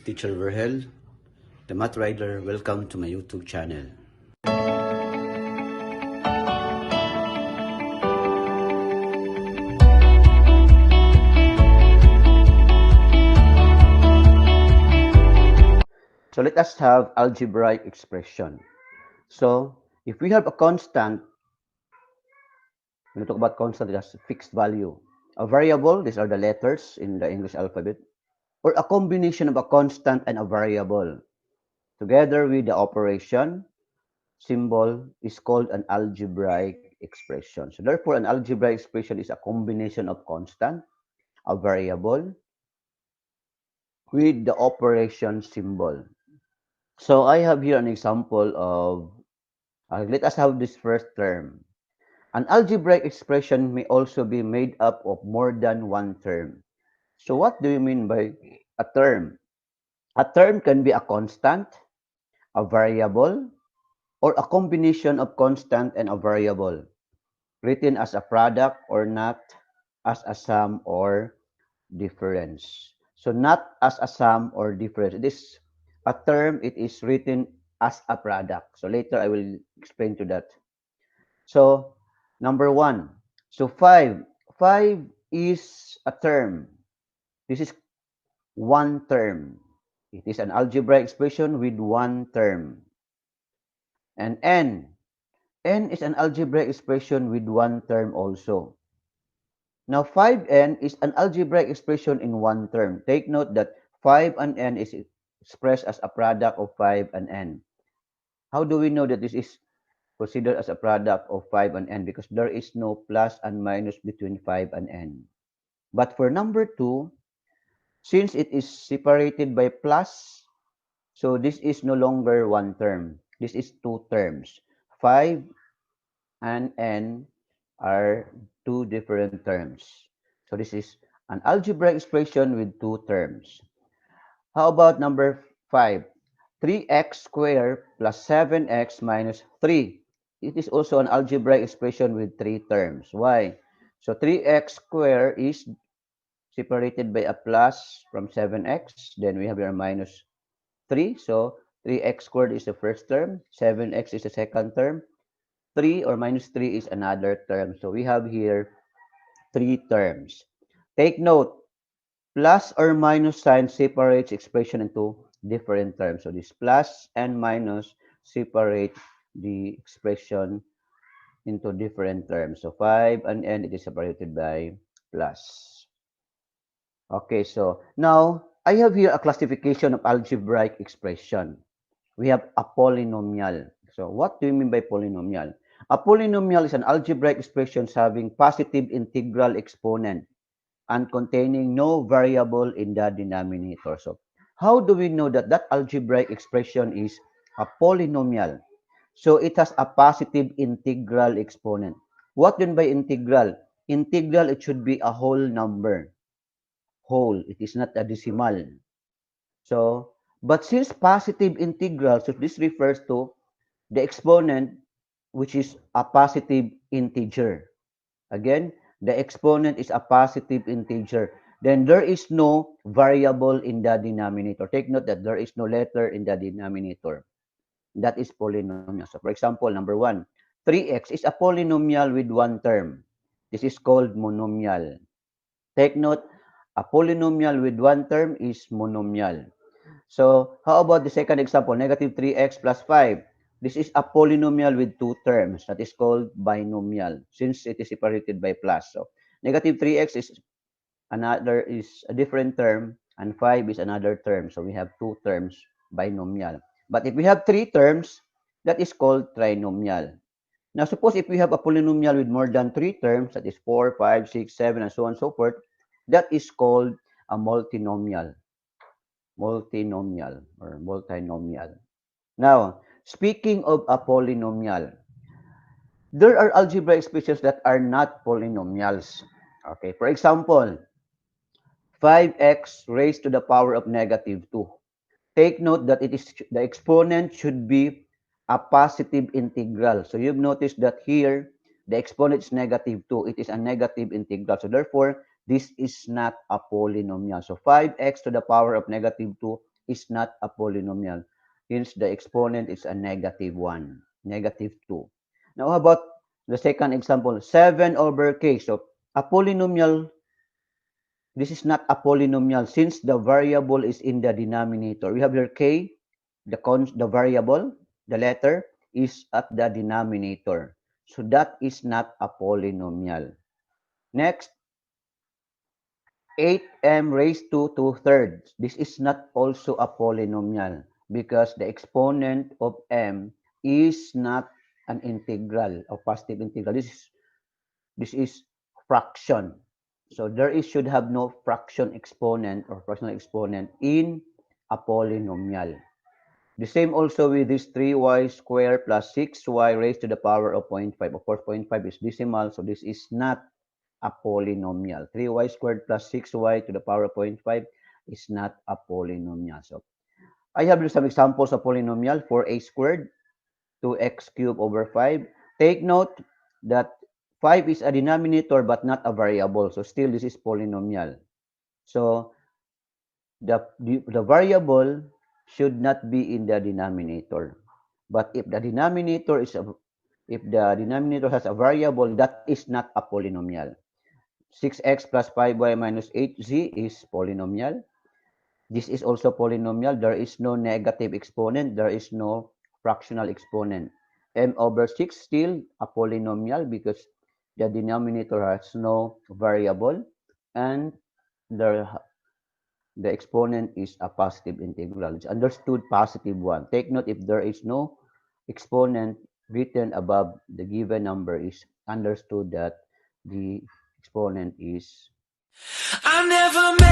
Teacher Verhel, the Math Rider. Welcome to my YouTube channel. So let us have algebraic expression. So if we have a constant, when we talk about constant, it has a fixed value. A variable, these are the letters in the English alphabet, or a combination of a constant and a variable, together with the operation symbol, is called an algebraic expression. So therefore, an algebraic expression is a combination of constant, a variable, with the operation symbol. So I have here an example of, let us have this first term. An algebraic expression may also be made up of more than one term. So what do you mean by a term? A term can be a constant, a variable, or a combination of constant and a variable, written as a product or not as a sum or difference. So not as a sum or difference. It is a term, it is written as a product. So later I will explain to that. So number one. So 5. 5 is a term. This is one term. It is an algebraic expression with one term. And n. N is an algebraic expression with one term also. Now 5n is an algebraic expression in one term. Take note that 5 and n is expressed as a product of 5 and n. How do we know that this is considered as a product of 5 and n? Because there is no plus and minus between 5 and n. But for number 2, since it is separated by plus, so this is no longer one term. This is two terms. 5 and n are two different terms. So this is an algebraic expression with two terms. How about number 5? 3x squared plus 7x minus 3. It is also an algebraic expression with three terms. Why? So 3x squared is separated by a plus from 7x. Then we have here minus 3. So 3x squared is the first term. 7x is the second term. 3 or minus 3 is another term. So we have here three terms. Take note, plus or minus sign separates expression into different terms. So this plus and minus separate the expression into different terms. So 5 and n, it is separated by plus. Okay, so now I have here a classification of algebraic expression. We have a polynomial. So what do you mean by polynomial? A polynomial is an algebraic expression having positive integral exponent and containing no variable in the denominator. So how do we know that that algebraic expression is a polynomial? So it has a positive integral exponent. What do you mean by integral? Integral, it should be a whole number. Whole, it is not a decimal. So, but since positive integral, so this refers to the exponent, which is a positive integer. Again, the exponent is a positive integer. Then there is no variable in the denominator. Take note that there is no letter in the denominator. That is polynomial. So for example, number 1, 3x is a polynomial with one term. This is called monomial. Take note, a polynomial with one term is monomial. So how about the second example, negative 3x plus 5? This is a polynomial with two terms. That is called binomial since it is separated by plus. So negative 3x is a different term and 5 is another term. So we have two terms, binomial. But if we have three terms, that is called trinomial. Now suppose if we have a polynomial with more than three terms, that is 4, 5, 6, 7, and so on and so forth, that is called a multinomial. Multinomial or multinomial. Now, speaking of a polynomial, there are algebraic expressions that are not polynomials. Okay, for example, 5x raised to the power of negative 2. Take note that it is the exponent should be a positive integral. So you've noticed that here, the exponent is negative 2. It is a negative integral. So therefore, this is not a polynomial. So 5x to the power of negative 2 is not a polynomial. Hence, the exponent is a negative 1, negative 2. Now, how about the second example? 7 over k. So, a polynomial, this is not a polynomial since the variable is in the denominator. We have here k, the variable, the letter, is at the denominator. So, that is not a polynomial. Next, 8m raised to 2/3. This is not also a polynomial because the exponent of m is not an integral or positive integral. This is fraction. So there is should have no fraction exponent or fractional exponent in a polynomial. The same also with this 3y squared plus 6y raised to the power of 0.5. Of course, 0.5 is decimal, so this is not a polynomial. 3y squared plus 6y to the power of zero point 0.5 is not a polynomial. So I have some examples of polynomial. 4a squared, 2x cubed over 5. Take note that 5 is a denominator but not a variable. So still this is polynomial. So the variable should not be in the denominator. But if the denominator has a variable, that is not a polynomial. 6x plus 5y minus 8z is polynomial. This is also polynomial. There is no negative exponent. There is no fractional exponent. M over 6 still a polynomial because the denominator has no variable and the the exponent is a positive integral. It's understood positive 1. Take note if there is no exponent written above the given number is understood that the exponent is. I never